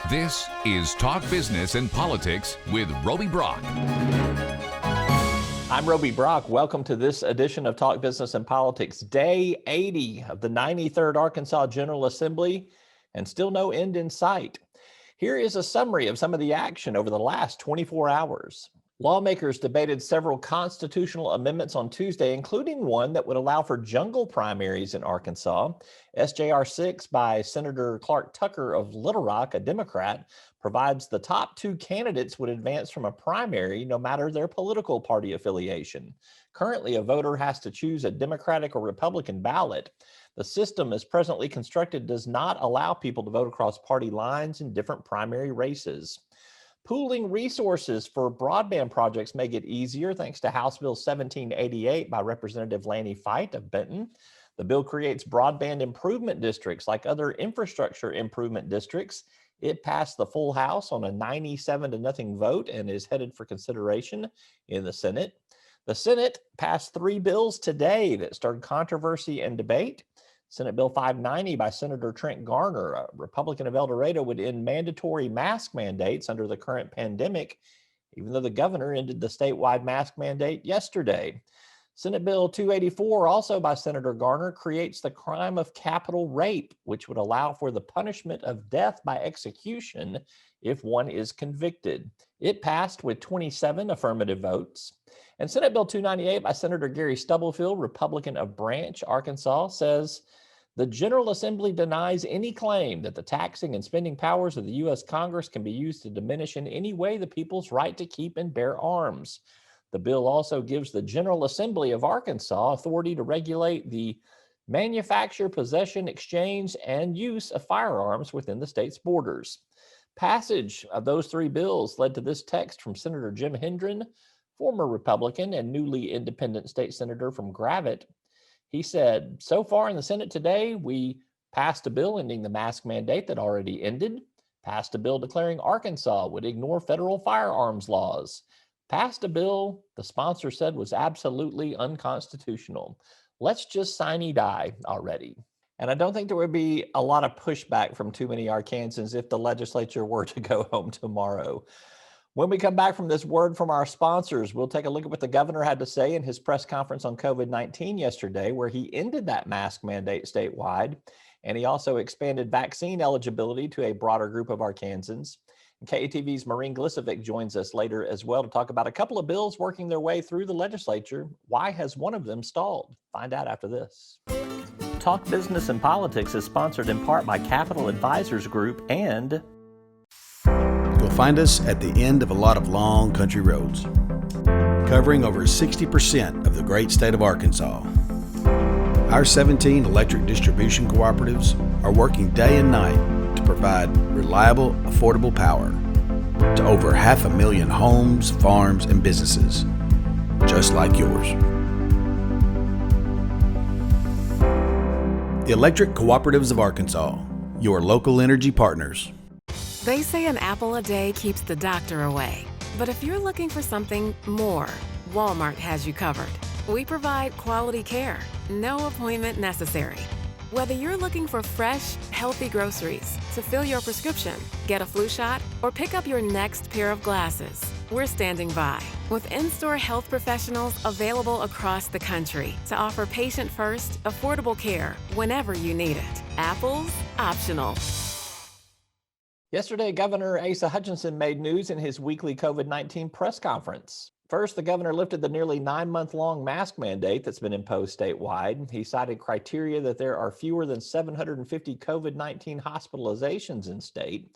This is Talk Business and Politics with Roby Brock. I'm Roby Brock. Welcome to this edition of Talk Business and Politics, Day 80 of the 93rd Arkansas General Assembly, and still no end in sight. Here is a summary of some of the action over the last 24 hours. Lawmakers debated several constitutional amendments on Tuesday, including one that would allow for jungle primaries in Arkansas. SJR 6 by Senator Clark Tucker of Little Rock, a Democrat, provides the top two candidates would advance from a primary no matter their political party affiliation. Currently, a voter has to choose a Democratic or Republican ballot. The system as presently constructed does not allow people to vote across party lines in different primary races. Pooling resources for broadband projects may get easier thanks to House Bill 1788 by Representative Lanny Fite of Benton. The bill creates broadband improvement districts like other infrastructure improvement districts. It passed the full House on a 97-0 vote and is headed for consideration in the Senate. The Senate passed three bills today that stirred controversy and debate. Senate Bill 590 by Senator Trent Garner, a Republican of El Dorado, would end mandatory mask mandates under the current pandemic, even though the governor ended the statewide mask mandate yesterday. Senate Bill 284, also by Senator Garner, creates the crime of capital rape, which would allow for the punishment of death by execution if one is convicted. It passed with 27 affirmative votes. And Senate Bill 298 by Senator Gary Stubblefield, Republican of Branch, Arkansas, says the General Assembly denies any claim that the taxing and spending powers of the U.S. Congress can be used to diminish in any way the people's right to keep and bear arms. The bill also gives the General Assembly of Arkansas authority to regulate the manufacture, possession, exchange, and use of firearms within the state's borders. Passage of those three bills led to this text from Senator Jim Hendren, former Republican and newly independent state senator from Gravette. He said, so far in the Senate today, we passed a bill ending the mask mandate that already ended, passed a bill declaring Arkansas would ignore federal firearms laws, passed a bill the sponsor said was absolutely unconstitutional. Let's just sine-die already. And I don't think there would be a lot of pushback from too many Arkansans if the legislature were to go home tomorrow. When we come back from this word from our sponsors, we'll take a look at what the governor had to say in his press conference on COVID-19 yesterday, where he ended that mask mandate statewide, and he also expanded vaccine eligibility to a broader group of Arkansans. And KATV's Maureen Glisovic joins us later as well to talk about a couple of bills working their way through the legislature. Why has one of them stalled? Find out after this. Talk Business and Politics is sponsored in part by Capital Advisors Group and You'll find us at the end of a lot of long country roads, covering over 60% of the great state of Arkansas. Our 17 electric distribution cooperatives are working day and night to provide reliable, affordable power to over 500,000 homes, farms, and businesses, just like yours. The Electric Cooperatives of Arkansas, your local energy partners. They say an apple a day keeps the doctor away. But if you're looking for something more, Walmart has you covered. We provide quality care, no appointment necessary. Whether you're looking for fresh, healthy groceries to fill your prescription, get a flu shot, or pick up your next pair of glasses, we're standing by with in-store health professionals available across the country to offer patient-first, affordable care whenever you need it. Apples, optional. Yesterday, Governor Asa Hutchinson made news in his weekly COVID-19 press conference. First, the governor lifted the nearly 9-month-long mask mandate that's been imposed statewide. He cited criteria that there are fewer than 750 COVID-19 hospitalizations in state.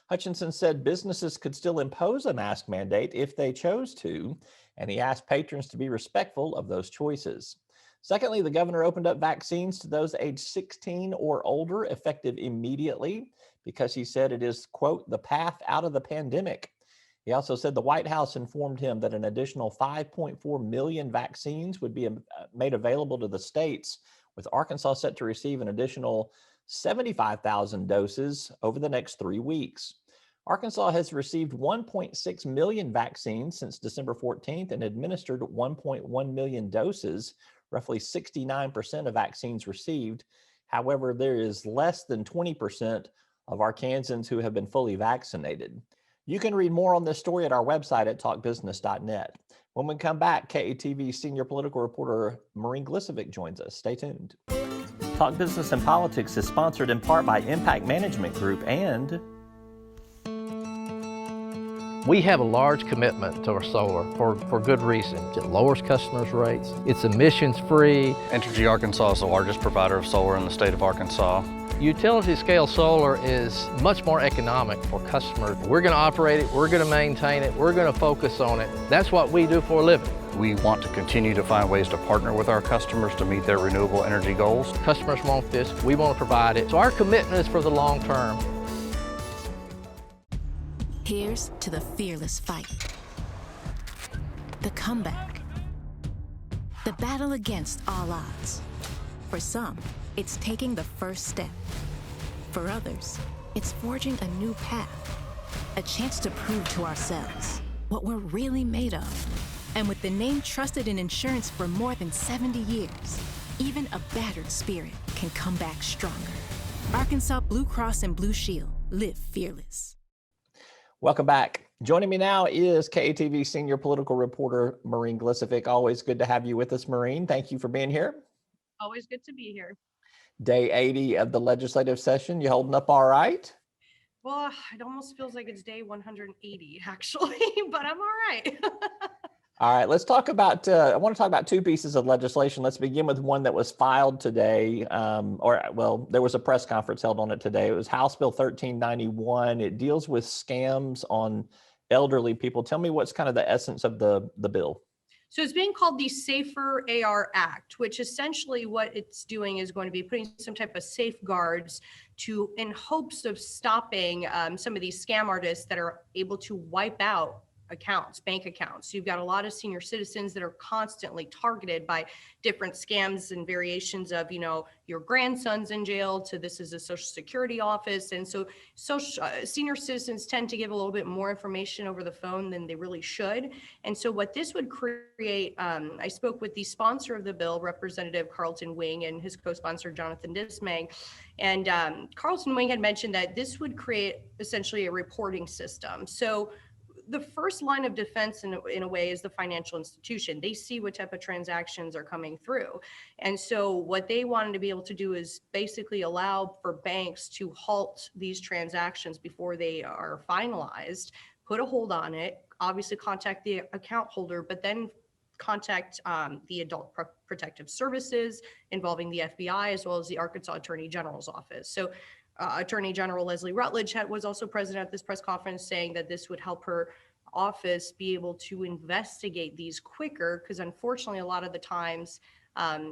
Hutchinson said businesses could still impose a mask mandate if they chose to, and he asked patrons to be respectful of those choices. Secondly, the governor opened up vaccines to those aged 16 or older, effective immediately, because he said it is, quote, the path out of the pandemic. He also said the White House informed him that an additional 5.4 million vaccines would be made available to the states, with Arkansas set to receive an additional 75,000 doses over the next 3 weeks. Arkansas has received 1.6 million vaccines since December 14th and administered 1.1 million doses, roughly 69% of vaccines received. However, there is less than 20% of Arkansans who have been fully vaccinated. You can read more on this story at our website at talkbusiness.net. When we come back, KATV senior political reporter Maureen Glisovic joins us. Stay tuned. Talk Business and Politics is sponsored in part by Impact Management Group and we have a large commitment to our solar for good reason. It lowers customers' rates, it's emissions free. Entergy Arkansas is the largest provider of solar in the state of Arkansas. Utility scale solar is much more economic for customers. We're going to operate it, we're going to maintain it, we're going to focus on it. That's what we do for a living. We want to continue to find ways to partner with our customers to meet their renewable energy goals. Customers want this, we want to provide it. So our commitment is for the long term. Here's to the fearless fight, the comeback, the battle against all odds. For some, it's taking the first step. For others, it's forging a new path, a chance to prove to ourselves what we're really made of. And with the name trusted in insurance for more than 70 years, even a battered spirit can come back stronger. Arkansas Blue Cross and Blue Shield, live fearless. Welcome back. Joining me now is KATV senior political reporter Maureen Glisovic. Always good to have you with us, Maureen. Thank you for being here. Always good to be here. Day 80 of the legislative session. You holding up all right? Well, it almost feels like it's day 180 actually, but I'm all right. All right, let's talk about, I want to talk about two pieces of legislation. Let's begin with one that was filed today, there was a press conference held on it today. It was House Bill 1391. It deals with scams on elderly people. Tell me what's kind of the essence of the bill. So it's being called the Safer AR Act, which essentially what it's doing is going to be putting some type of safeguards in hopes of stopping some of these scam artists that are able to wipe out accounts, bank accounts. So you've got a lot of senior citizens that are constantly targeted by different scams and variations of, your grandson's in jail to this is a Social Security office. And so senior citizens tend to give a little bit more information over the phone than they really should. And so what this would create, I spoke with the sponsor of the bill, Representative Carlton Wing, and his co-sponsor, Jonathan Dismay. And Carlton Wing had mentioned that this would create essentially a reporting system. So the first line of defense in a way is the financial institution. They see what type of transactions are coming through. And so what they wanted to be able to do is basically allow for banks to halt these transactions before they are finalized, put a hold on it, obviously contact the account holder, but then contact the Adult Protective Services involving the FBI as well as the Arkansas Attorney General's office. So Attorney General Leslie Rutledge was also present at this press conference saying that this would help her office be able to investigate these quicker, because unfortunately a lot of the times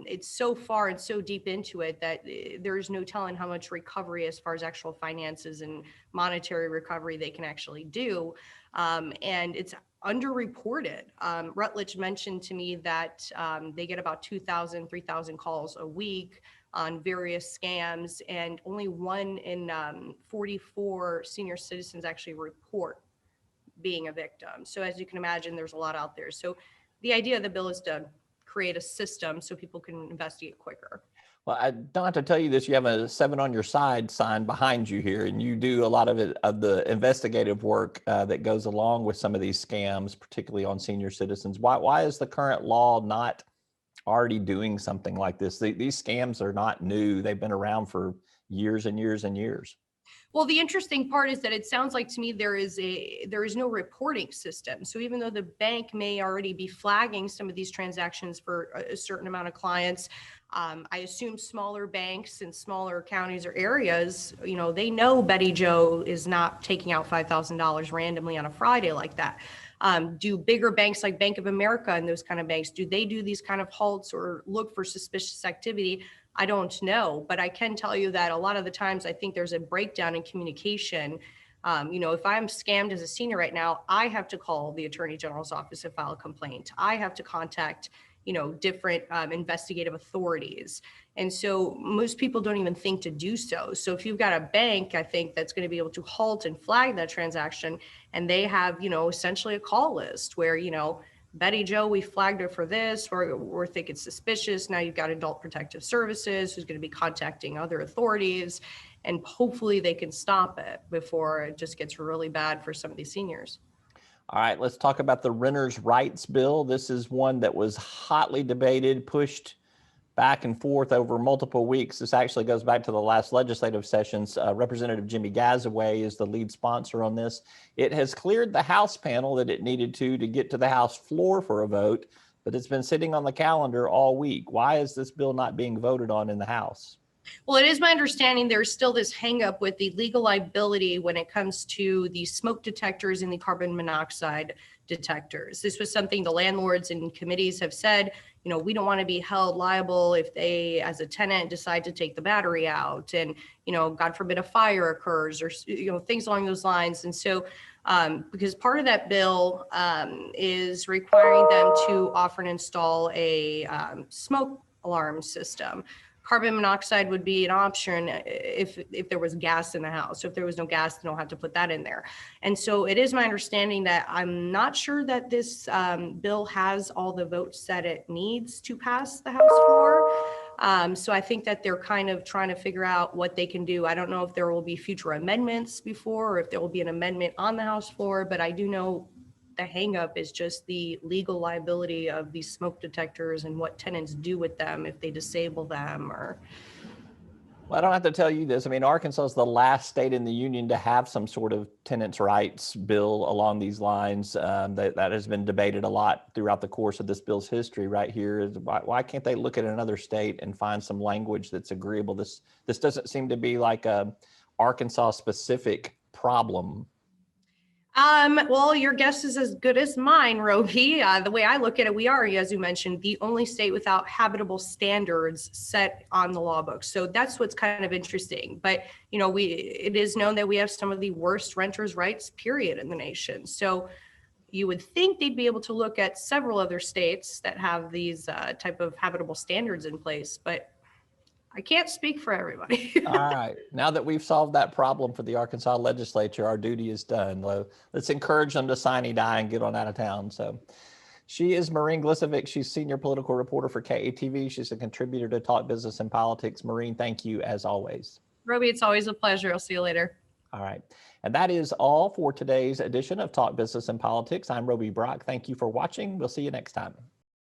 it's so far and so deep into it that there is no telling how much recovery as far as actual finances and monetary recovery they can actually do. And it's underreported. Rutledge mentioned to me that they get about 2,000, 3,000 calls a week on various scams, and only 1 in 44 senior citizens actually report being a victim. So as you can imagine, there's a lot out there. So the idea of the bill is to create a system so people can investigate quicker. Well, I don't have to tell you this. You have a 7 on your side sign behind you here, and you do a lot of the investigative work that goes along with some of these scams, particularly on senior citizens. Why is the current law not already doing something like this? These scams are not new. They've been around for years and years and years. Well, the interesting part is that it sounds like to me there is no reporting system. So even though the bank may already be flagging some of these transactions for a certain amount of clients, I assume smaller banks in smaller counties or areas, they know Betty Joe is not taking out $5,000 randomly on a Friday like that. Do bigger banks like Bank of America and those kind of banks, do they do these kind of halts or look for suspicious activity? I don't know, but I can tell you that a lot of the times I think there's a breakdown in communication. If I'm scammed as a senior right now, I have to call the Attorney General's office and file a complaint. I have to contact, different investigative authorities. And so most people don't even think to do so. So if you've got a bank, I think that's going to be able to halt and flag that transaction, and they have, essentially a call list where, Betty Joe, we flagged her for this, or think it's suspicious. Now you've got Adult Protective Services who's going to be contacting other authorities. and hopefully they can stop it before it just gets really bad for some of these seniors. All right, let's talk about the renters' rights bill. This is one that was hotly debated, pushed back and forth over multiple weeks. This actually goes back to the last legislative sessions. Representative Jimmy Gazaway is the lead sponsor on this. It has cleared the House panel that it needed to get to the House floor for a vote, but it's been sitting on the calendar all week. Why is this bill not being voted on in the House? Well, it is my understanding there's still this hang up with the legal liability when it comes to the smoke detectors and the carbon monoxide detectors. This was something the landlords and committees have said, we don't want to be held liable if they, as a tenant, decide to take the battery out and, God forbid a fire occurs or, things along those lines. And so because part of that bill is requiring them to offer and install a smoke alarm system. Carbon monoxide would be an option if there was gas in the house. So if there was no gas, they don't have to put that in there. And so it is my understanding that I'm not sure that this bill has all the votes that it needs to pass the House floor. So I think that they're kind of trying to figure out what they can do. I don't know if there will be future amendments before or if there will be an amendment on the House floor, but I do know the hang up is just the legal liability of these smoke detectors and what tenants do with them if they disable them or. Well, I don't have to tell you this. I mean, Arkansas is the last state in the union to have some sort of tenants' rights bill along these lines. That has been debated a lot throughout the course of this bill's history right here. Why can't they look at another state and find some language that's agreeable? This doesn't seem to be like a Arkansas-specific problem. Well, your guess is as good as mine, Roby. The way I look at it, we are, as you mentioned, the only state without habitable standards set on the law books. So that's what's kind of interesting. But, it is known that we have some of the worst renters' rights, period, in the nation. So you would think they'd be able to look at several other states that have these type of habitable standards in place, but I can't speak for everybody. All right. Now that we've solved that problem for the Arkansas legislature, our duty is done. Let's encourage them to sine die and get on out of town. So she is Maureen Glisovic. She's senior political reporter for KATV. She's a contributor to Talk Business and Politics. Maureen, thank you as always. Roby, it's always a pleasure. I'll see you later. All right. And that is all for today's edition of Talk Business and Politics. I'm Roby Brock. Thank you for watching. We'll see you next time.